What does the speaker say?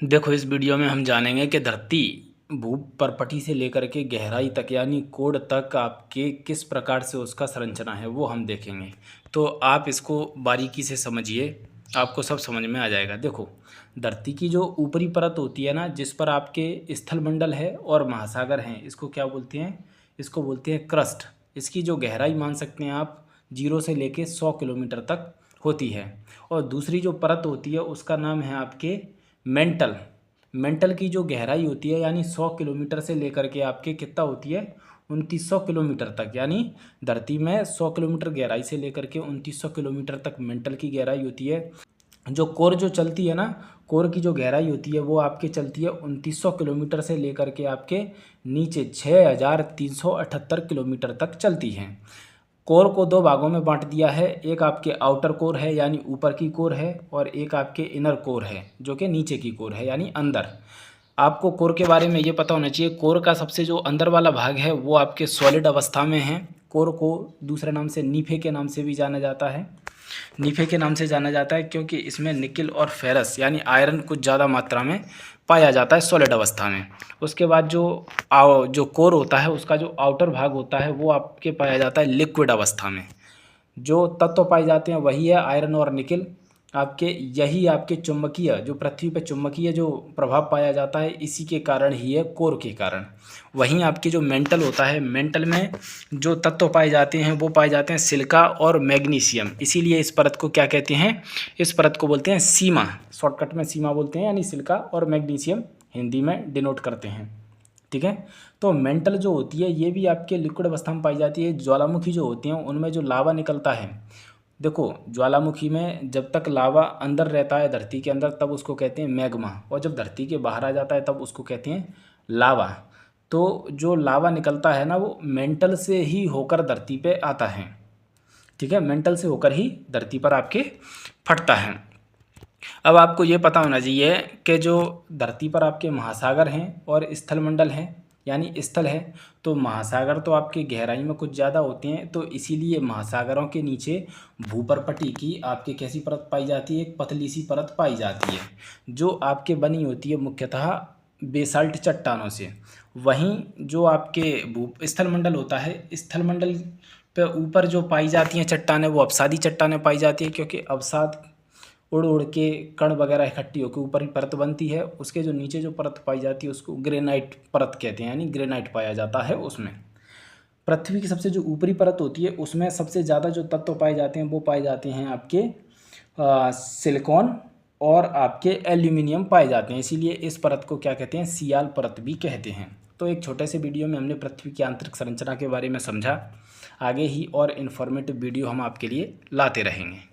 देखो, इस वीडियो में हम जानेंगे कि धरती भूपर्पटी से लेकर के गहराई तक यानी कोड तक आपके किस प्रकार से उसका संरचना है वो हम देखेंगे। तो आप इसको बारीकी से समझिए, आपको सब समझ में आ जाएगा। देखो, धरती की जो ऊपरी परत होती है ना, जिस पर आपके स्थलमंडल है और महासागर हैं, इसको क्या बोलते हैं? इसको बोलते हैं क्रस्ट। इसकी जो गहराई मान सकते हैं आप 0 से लेके 100 किलोमीटर तक होती है। और दूसरी जो परत होती है उसका नाम है आपके मेंटल। मेंटल की जो गहराई होती है यानी 100 किलोमीटर से लेकर के आपके कितना होती है 2900 किलोमीटर तक। यानी धरती में 100 किलोमीटर गहराई से लेकर के 2900 किलोमीटर तक मेंटल की गहराई होती है। जो कोर जो चलती है ना, कोर की जो गहराई होती है वो आपके चलती है 2900 किलोमीटर से लेकर के आपके नीचे 6378 किलोमीटर तक चलती है। कोर को दो भागों में बांट दिया है, एक आपके आउटर कोर है यानी ऊपर की कोर है, और एक आपके इनर कोर है जो कि नीचे की कोर है यानी अंदर। आपको कोर के बारे में ये पता होना चाहिए, कोर का सबसे जो अंदर वाला भाग है वो आपके सॉलिड अवस्था में है। कोर को दूसरे नाम से नीफे के नाम से भी जाना जाता है। नीफे के नाम से जाना जाता है क्योंकि इसमें निकिल और फेरस यानी आयरन कुछ ज़्यादा मात्रा में पाया जाता है सॉलिड अवस्था में। उसके बाद जो कोर होता है उसका जो आउटर भाग होता है वो आपके पाया जाता है लिक्विड अवस्था में। जो तत्व पाए जाते हैं वही है आयरन और निकिल। आपके यही आपके चुंबकीय जो पृथ्वी पर चुंबकीय जो प्रभाव पाया जाता है इसी के कारण ही है, कोर के कारण। वहीं आपके जो मेंटल होता है, मेंटल में जो तत्व पाए जाते हैं वो पाए जाते हैं सिलिका और मैग्नीशियम। इसीलिए इस परत को क्या कहते हैं? इस परत को बोलते हैं सीमा। शॉर्टकट में सीमा बोलते हैं, यानी सिलिका और मैग्नीशियम हिंदी में डिनोट करते हैं। ठीक है। तो मेंटल जो होती है ये भी आपके लिक्विड अवस्था में पाई जाती है। ज्वालामुखी जो होती हैं उनमें जो लावा निकलता है, देखो ज्वालामुखी में जब तक लावा अंदर रहता है धरती के अंदर तब उसको कहते हैं मैग्मा, और जब धरती के बाहर आ जाता है तब उसको कहते हैं लावा। तो जो लावा निकलता है ना वो मेंटल से ही होकर धरती पे आता है। ठीक है, मेंटल से होकर ही धरती पर आपके फटता है। अब आपको ये पता होना चाहिए कि जो धरती पर आपके महासागर हैं और स्थलमंडल हैं यानी स्थल है, तो महासागर तो आपके गहराई में कुछ ज़्यादा होते हैं, तो इसीलिए महासागरों के नीचे भूपर्पटी की आपके कैसी परत पाई जाती है? एक पतली सी परत पाई जाती है जो आपके बनी होती है मुख्यतः बेसाल्ट चट्टानों से। वहीं जो आपके भू स्थलमंडल होता है, स्थलमंडल पे ऊपर जो पाई जाती हैं चट्टानें वो अवसादी चट्टानें पाई जाती है, क्योंकि अवसाद उड़ उड़ के कण वगैरह इकट्ठी होकर ऊपर ही परत बनती है। उसके जो नीचे जो परत पाई जाती है उसको ग्रेनाइट परत कहते हैं, यानी ग्रेनाइट पाया जाता है उसमें। पृथ्वी की सबसे जो ऊपरी परत होती है उसमें सबसे ज़्यादा जो तत्व पाए जाते हैं वो पाए जाते हैं आपके सिलिकॉन और आपके एल्यूमिनियम पाए जाते हैं। इसीलिए इस परत को क्या कहते हैं? सियाल परत भी कहते हैं। तो एक छोटे से वीडियो में हमने पृथ्वी की आंतरिक संरचना के बारे में समझा। आगे ही और इन्फॉर्मेटिव वीडियो हम आपके लिए लाते रहेंगे।